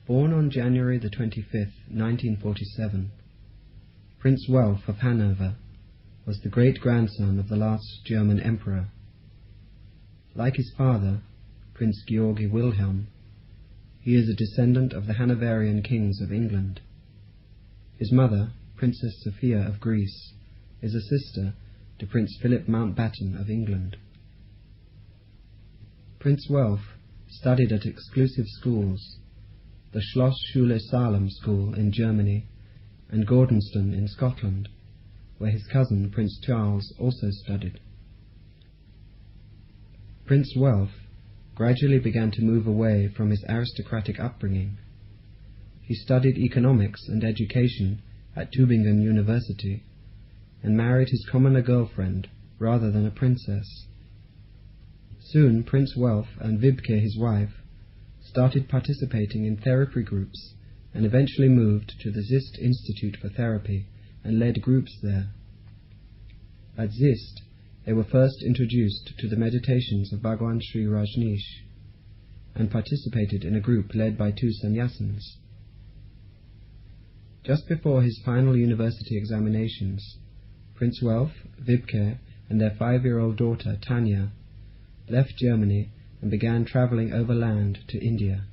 Born on January the 25th, 1947, Prince Welf of Hanover was the great-grandson of the last German emperor. Like his father, Prince Georg Wilhelm, he is a descendant of the Hanoverian kings of England. His mother, Princess Sophia of Greece, is a sister to Prince Philip Mountbatten of England. Prince Welf studied at exclusive schools, the Schlossschule Salem school in Germany and Gordonston in Scotland, where his cousin Prince Charles also studied. Prince Welf gradually began to move away from his aristocratic upbringing. He studied economics and education at Tübingen University and married his commoner girlfriend rather than a princess. Soon Prince Welf and Wibke, his wife, started participating in therapy groups and eventually moved to the Zist Institute for Therapy and led groups there. At Zist, they were first introduced to the meditations of Bhagwan Sri Rajneesh and participated in a group led by two sannyasins. Just before his final university examinations, Prince Welf, Wibke, and their 5-year-old daughter Tanya left Germany and began travelling overland to India.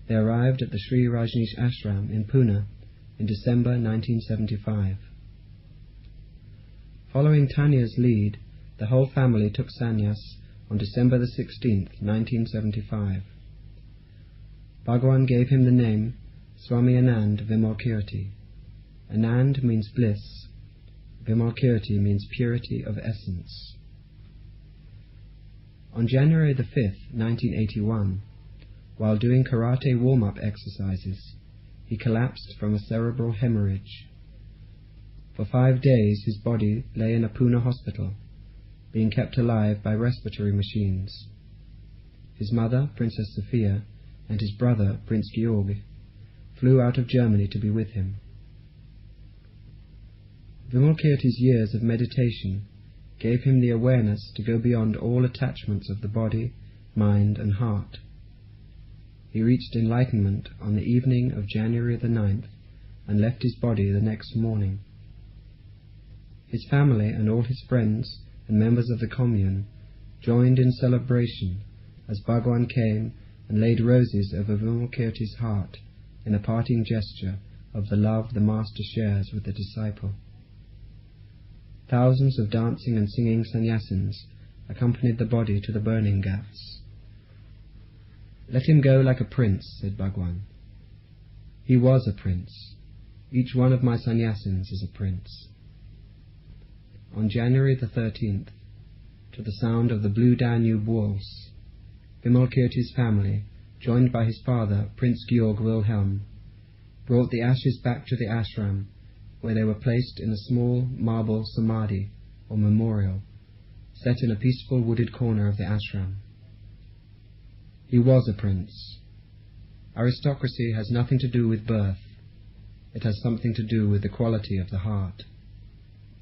They arrived at the Sri Rajneesh Ashram in Pune in December 1975. Following Tanya's lead, the whole family took sannyas on December the 16th, 1975. Bhagwan gave him the name Swami Anand Vimalkirti. Anand means bliss. Vimalkirti means purity of essence. On January the 5th, 1981, while doing karate warm-up exercises, he collapsed from a cerebral hemorrhage. For 5 days his body lay in a Pune hospital, being kept alive by respiratory machines. His mother, Princess Sophia, and his brother, Prince Georg, flew out of Germany to be with him. Vimalkirti's years of meditation gave him the awareness to go beyond all attachments of the body, mind, and heart. He reached enlightenment on the evening of January the 9th and left his body the next morning. His family and all his friends and members of the commune joined in celebration as Bhagwan came and laid roses over Vimalkirti's heart in a parting gesture of the love the Master shares with the disciple. Thousands of dancing and singing sannyasins accompanied the body to the burning ghats. "Let him go like a prince," said Bhagwan. He was a prince. Each one of my sannyasins is a prince. On January the 13th, to the sound of the Blue Danube Waltz, Vimalkirti's family, joined by his father, Prince Georg Wilhelm, brought the ashes back to the ashram, where they were placed in a small marble samadhi, or memorial, set in a peaceful wooded corner of the ashram. He was a prince. Aristocracy has nothing to do with birth. It has something to do with the quality of the heart.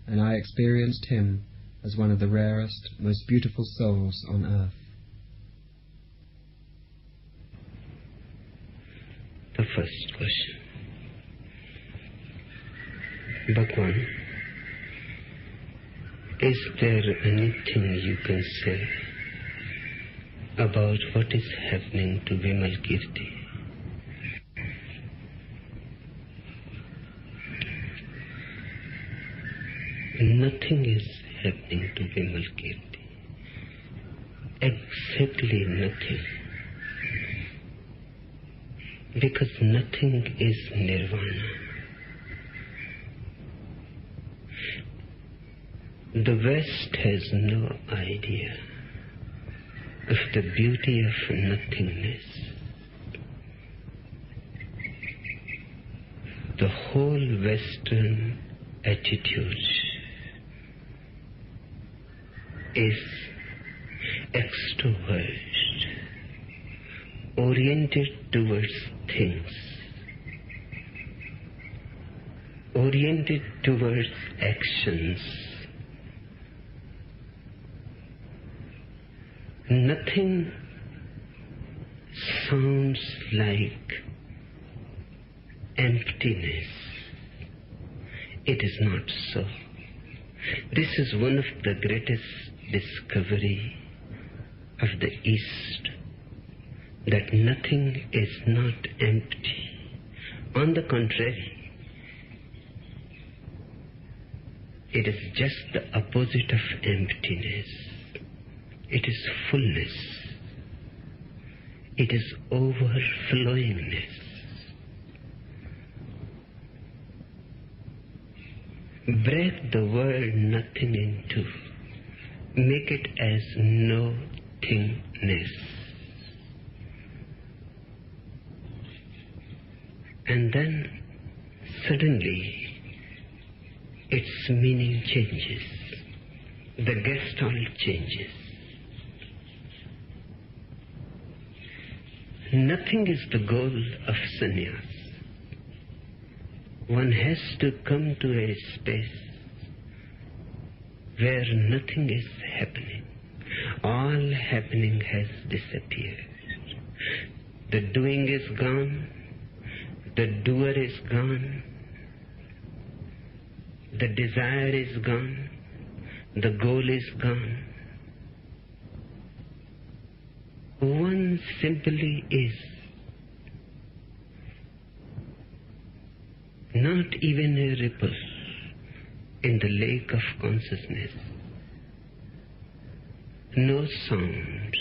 And I experienced him as one of the rarest, most beautiful souls on earth. The first question. Bhagwan, is there anything you can say about what is happening to Vimalkirti? Nothing is happening to Vimalkirti. Exactly nothing. Because nothing is nirvana. The West has no idea of the beauty of nothingness. The whole Western attitude is extrovert, oriented towards things, oriented towards actions. Nothing sounds like emptiness. It is not so. This is one of the greatest discovery of the East, that nothing is not empty. On the contrary, it is just the opposite of emptiness. It is fullness. It is overflowingness. Break the word nothing in two. Make it as nothingness. And then suddenly its meaning changes. The gestalt changes. Nothing is the goal of sannyas. One has to come to a space where nothing is happening. All happening has disappeared. The doing is gone. The doer is gone. The desire is gone. The goal is gone. One simply is. Not even a ripple in the lake of consciousness. No sound.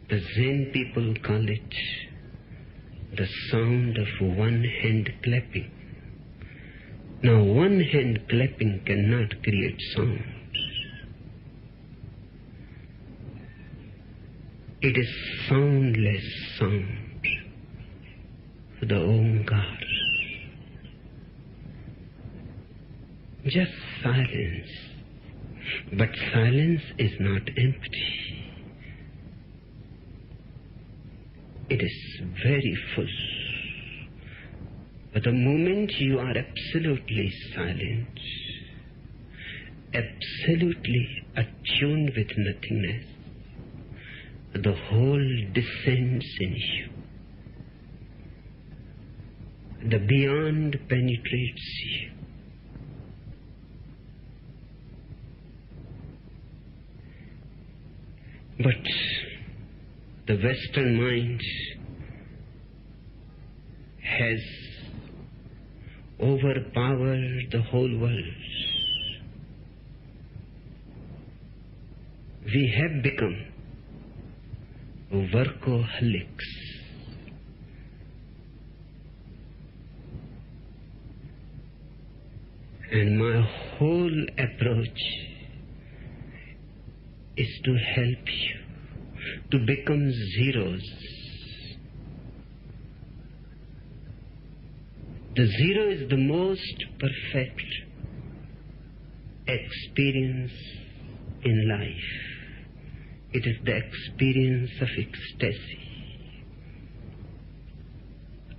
The Zen people call it the sound of one hand clapping. Now, one hand clapping cannot create sound. It is soundless sound, the Omkar. Just silence. But silence is not empty. It is very full. But the moment you are absolutely silent, absolutely attuned with nothingness, the whole descends in you. The beyond penetrates you. But the Western mind has overpowered the whole world. We have become workaholics. And my whole approach is to help you to become zeros. The zero is the most perfect experience in life. It is the experience of ecstasy.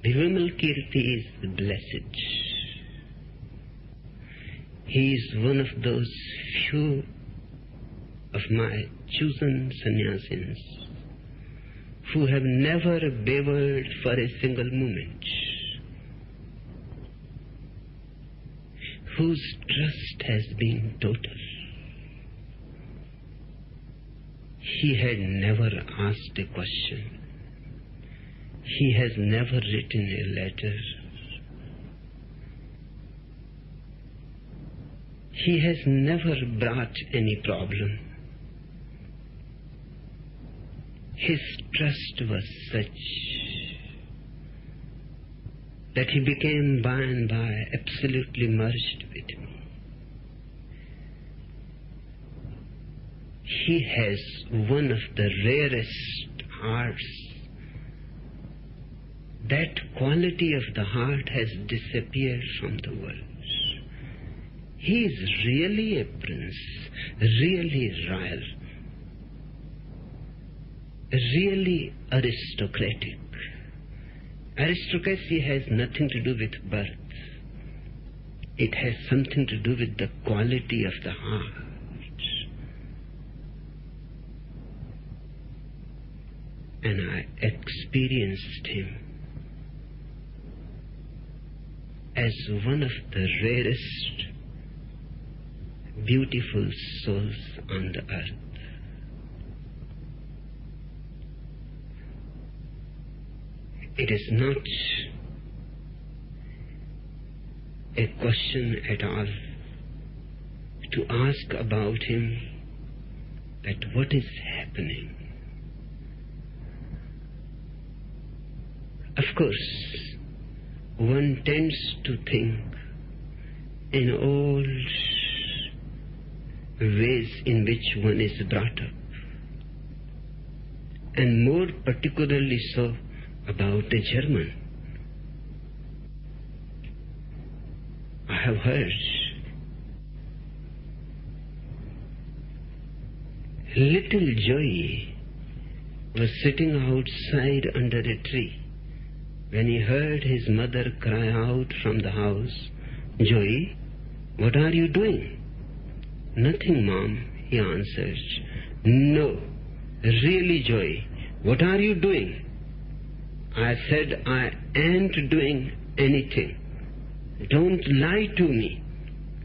The Vimal Kirti is blessed. He is one of those few of my chosen sannyasins who have never wavered for a single moment, whose trust has been total. He had never asked a question. He has never written a letter. He has never brought any problem. His trust was such that he became by and by absolutely merged with me. He has one of the rarest hearts. That quality of the heart has disappeared from the world. He is really a prince, really royal, really aristocratic. Aristocracy has nothing to do with birth. It has something to do with the quality of the heart. And I experienced him. as one of the rarest, beautiful souls on the earth. It is not a question at all to ask about him that what is happening. Of course, one tends to think in old ways in which one is brought up, and more particularly so about a German. I have heard little Joey was sitting outside under a tree when he heard his mother cry out from the house, "Joey, what are you doing?" "Nothing, Mom," he answered. "No, really, Joey, what are you doing?" I said, "I ain't doing anything. Don't lie to me.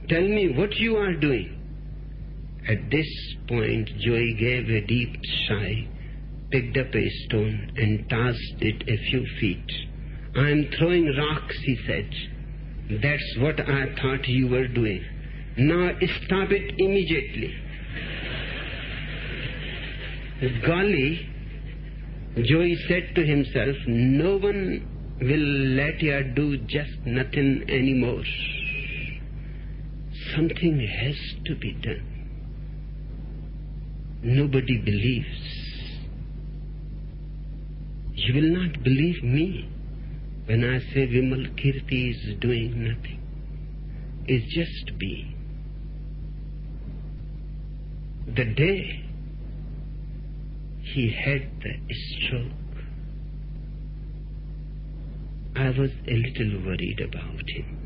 Tell me what you are doing." At this point, Joey gave a deep sigh, picked up a stone and tossed it a few feet. "I'm throwing rocks," he said. "That's what I thought you were doing. Now stop it immediately." Golly, Joey said to himself, "No one will let you do just nothing anymore. Something has to be done. Nobody believes. You will not believe me when I say Vimal Kirti is doing nothing. It's just being. The day he had the stroke, I was a little worried about him.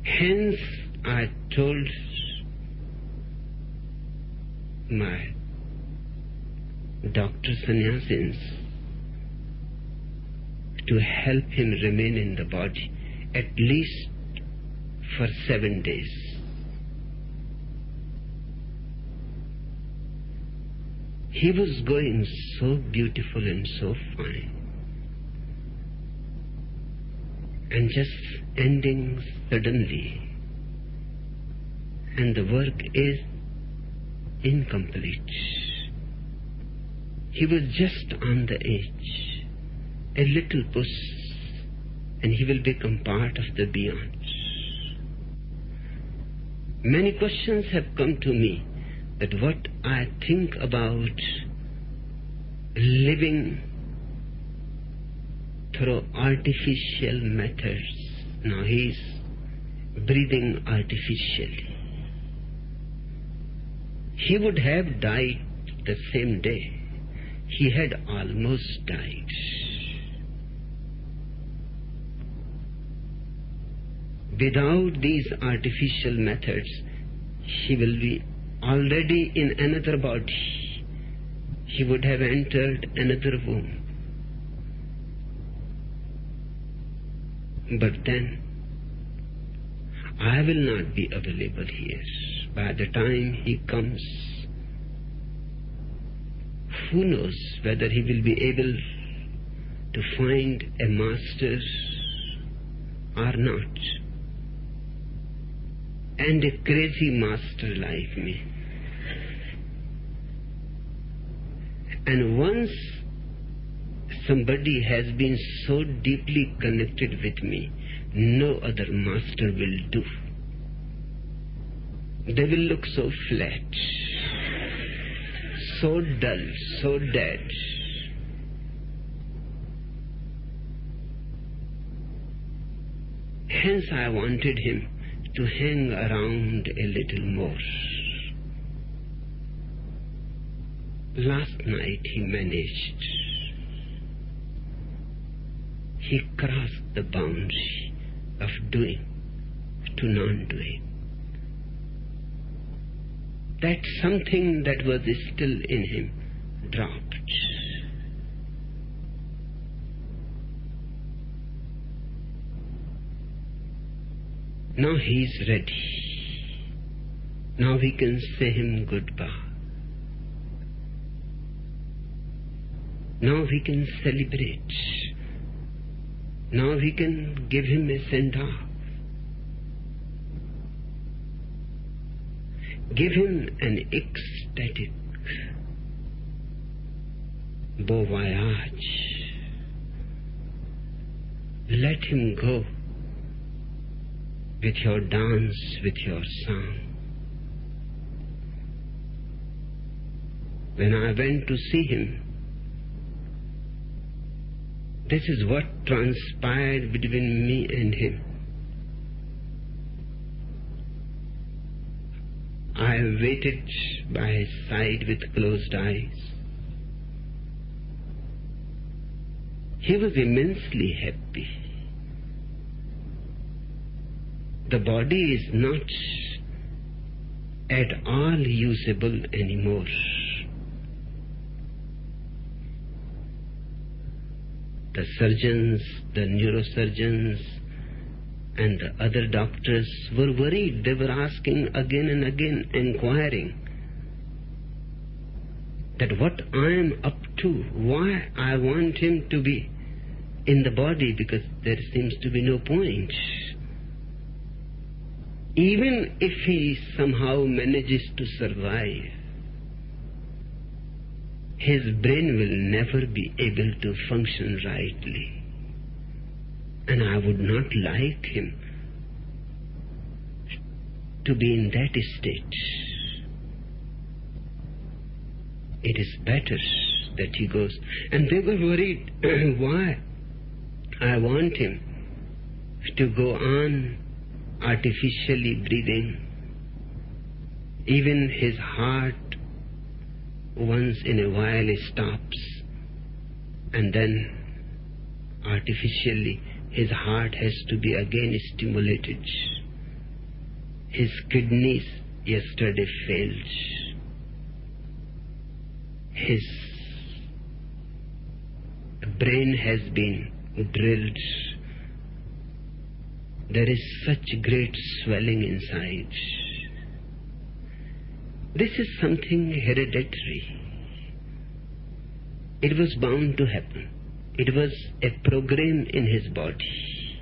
Hence, I told my doctor sannyasins to help him remain in the body at least for 7 days. He was going so beautiful and so fine, and just ending suddenly, and the work is incomplete. He was just on the edge, a little push, and he will become part of the beyond. Many questions have come to me that what I think about living through artificial methods. Now he is breathing artificially. He would have died the same day. He had almost died. Without these artificial methods, he will be already in another body. He would have entered another womb. But then, I will not be available here. By the time he comes, who knows whether he will be able to find a master or not. And a crazy master like me. And once somebody has been so deeply connected with me, no other master will do. They will look so flat, so dull, so dead. Hence I wanted him to hang around a little more. Last night he managed. He crossed the boundary of doing to non-doing. That something that was still in him dropped. Now he is ready. Now we can say him goodbye. Now we can celebrate. Now we can give him a send-off. Give him an ecstatic bon voyage. Let him go with your dance, with your song. When I went to see him, this is what transpired between me and him. I waited by his side with closed eyes. He was immensely happy. The body is not at all usable anymore. The surgeons, the neurosurgeons, and the other doctors were worried. They were asking again and again, inquiring that what I am up to, why I want him to be in the body, because there seems to be no point. Even if he somehow manages to survive, his brain will never be able to function rightly. And I would not like him to be in that state. It is better that he goes. And they were worried why I want him to go on artificially breathing. Even his heart once in a while stops, and then artificially his heart has to be again stimulated. His kidneys yesterday failed. His brain has been drilled. There is such great swelling inside. This is something hereditary. It was bound to happen. It was a program in his body.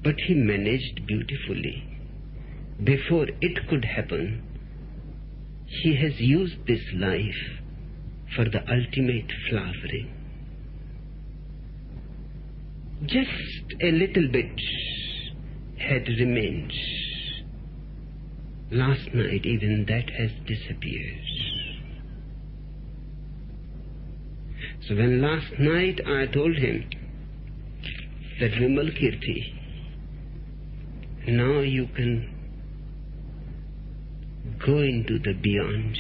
But he managed beautifully. Before it could happen, he has used this life for the ultimate flowering. Just a little bit had remained. Last night even that has disappeared. So when last night I told him that Vimal Kirti, now you can go into the beyond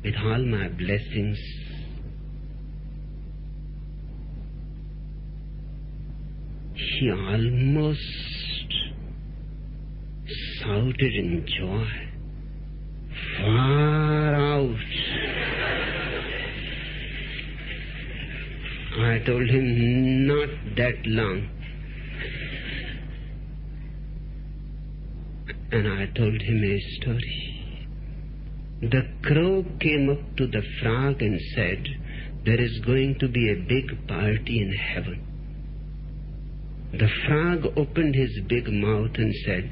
with all my blessings, he almost shouted in joy, "Far out." I told him, not that long. And I told him a story. The crow came up to the frog and said, there is going to be a big party in heaven. The frog opened his big mouth and said,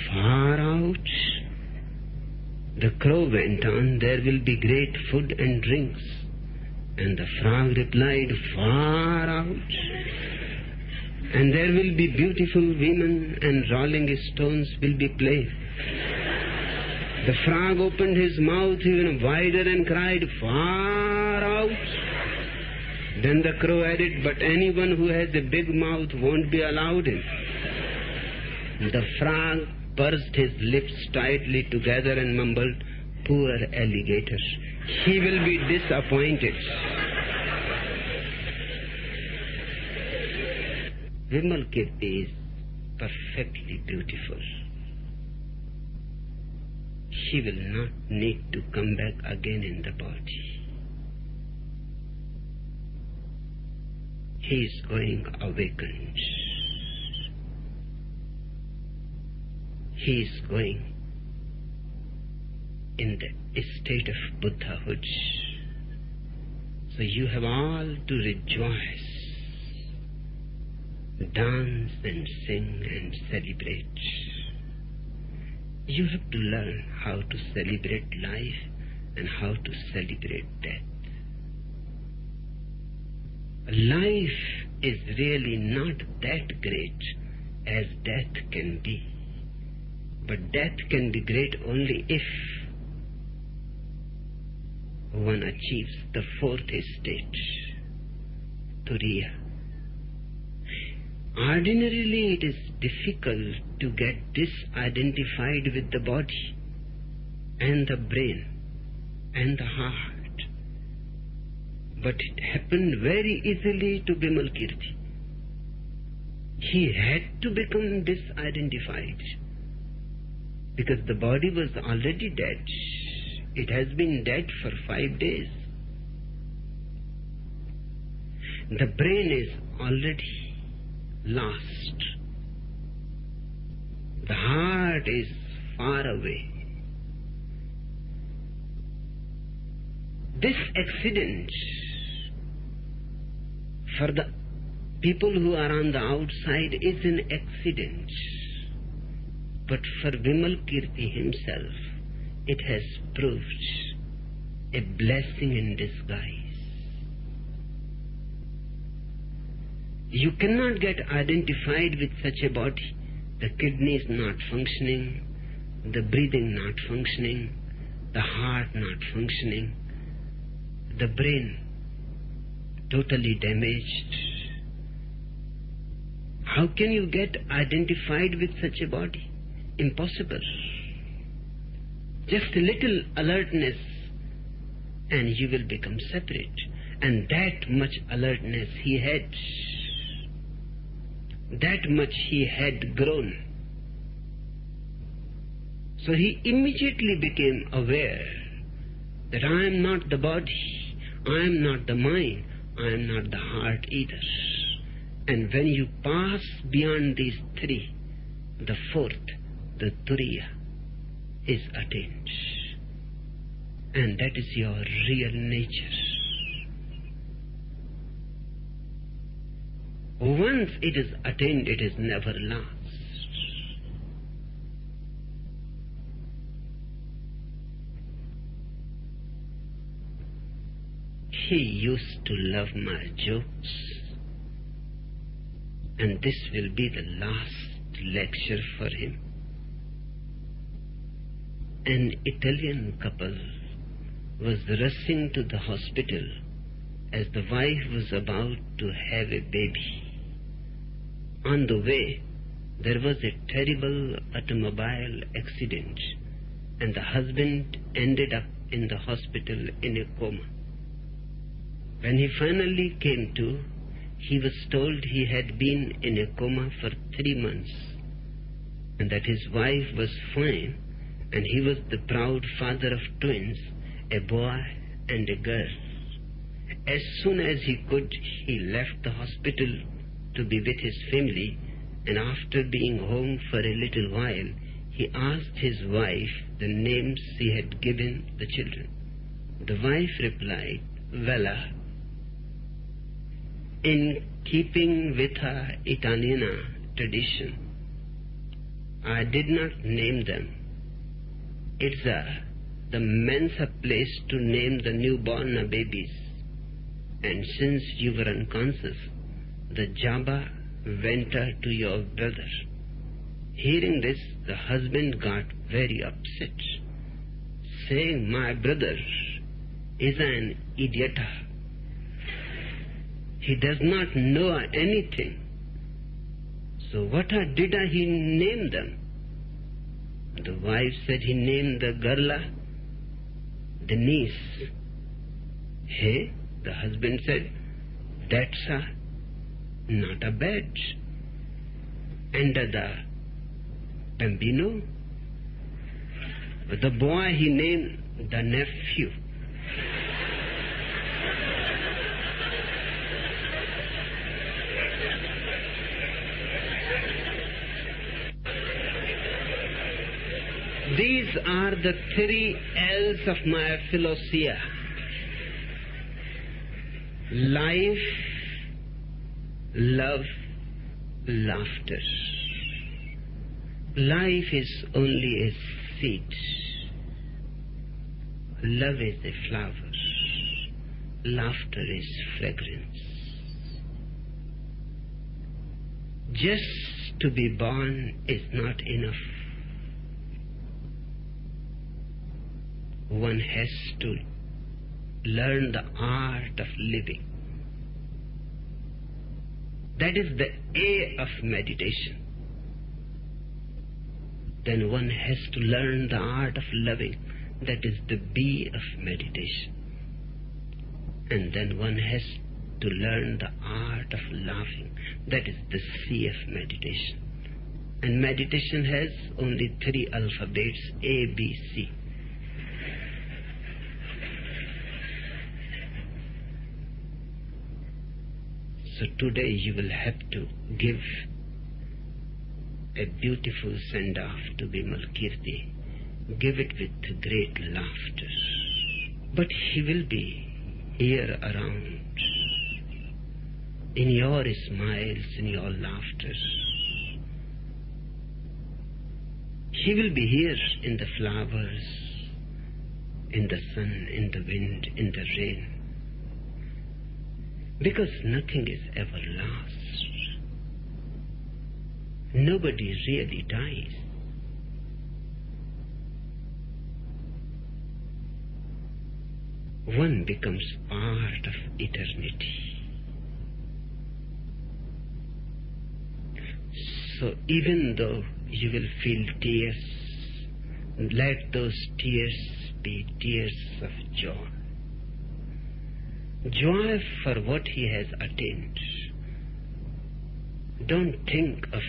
"Far out." The crow went on, there will be great food and drinks. And the frog replied, "Far out. And there will be beautiful women and rolling stones will be played." The frog opened his mouth even wider and cried, "Far out." Then the crow added, "But anyone who has a big mouth won't be allowed in." The frog pursed his lips tightly together and mumbled, "Poor alligator, he will be disappointed." Vimal Kirti is perfectly beautiful. She will not need to come back again in the body. he is going awakened. He is going in the state of Buddhahood. So you have all to rejoice, dance and sing and celebrate. You have to learn how to celebrate life and how to celebrate death. Life is really not that great as death can be. But death can be great only if one achieves the fourth state, turiya. Ordinarily it is difficult to get disidentified with the body and the brain and the heart. But it happened very easily to Bimal Kirti. He had to become disidentified because the body was already dead. It has been dead for 5 days. The brain is already lost. The heart is far away. This accident, for the people who are on the outside, is an accident. But for Bimal Kirti himself, it has proved a blessing in disguise. You cannot get identified with such a body. The kidneys not functioning, the breathing not functioning, the heart not functioning, the brain totally damaged. How can you get identified with such a body? Impossible. Just a little alertness and you will become separate. And that much alertness he had. That much he had grown. So he immediately became aware that I am not the body, I am not the mind, I am not the heart either. And when you pass beyond these three, the fourth, the turiya, is attained. And that is your real nature. Once it is attained, it is never lost. He used to love my jokes, and this will be the last lecture for him. An Italian couple was rushing to the hospital as the wife was about to have a baby. On the way, there was a terrible automobile accident, and the husband ended up in the hospital in a coma. When he finally came to, he was told he had been in a coma for 3 months, and that his wife was fine, and he was the proud father of twins, a boy and a girl. As soon as he could, he left the hospital to be with his family, and after being home for a little while, he asked his wife the names he had given the children. The wife replied, Vella, in keeping with her Italiana tradition, I did not name them. It's the men's place to name the newborn babies. And since you were unconscious, the Jabba went to your brother. Hearing this, the husband got very upset, saying, my brother is an idiot. He does not know anything. So what did he name them? The wife said he named the girl the niece. Hey, the husband said, that's not a bad. And the bambino, the boy he named the nephew. These are the 3 L's of my philosophia. Life, love, laughter. Life is only a seed. Love is a flower. Laughter is fragrance. Just to be born is not enough. One has to learn the art of living. That is the A of meditation. Then one has to learn the art of loving. That is the B of meditation. And then one has to learn the art of laughing. That is the C of meditation. And meditation has only 3 alphabets, A, B, C. So today you will have to give a beautiful send-off to Bimal Kirti. Give it with great laughter. But he will be here around, in your smiles, in your laughter. He will be here in the flowers, in the sun, in the wind, in the rain. Because nothing is ever lost. Nobody really dies. One becomes part of eternity. So even though you will feel tears, let those tears be tears of joy. Joy for what he has attained. Don't think of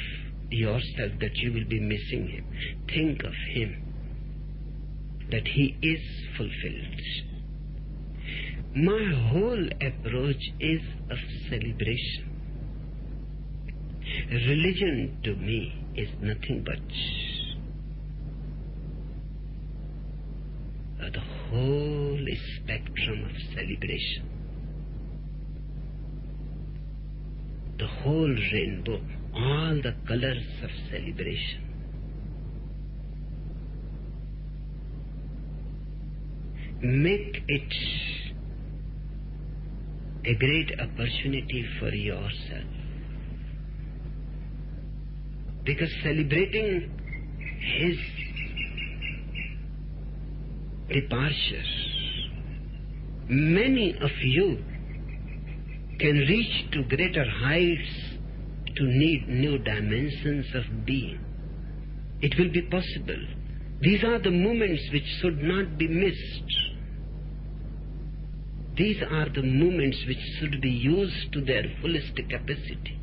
yourself that you will be missing him. Think of him, that he is fulfilled. My whole approach is of celebration. Religion to me is nothing but the whole spectrum of celebration. The whole rainbow, all the colors of celebration. Make it a great opportunity for yourself. Because celebrating his departure, many of you can reach to greater heights to need new dimensions of being. It will be possible. These are the moments which should not be missed. These are the moments which should be used to their fullest capacity.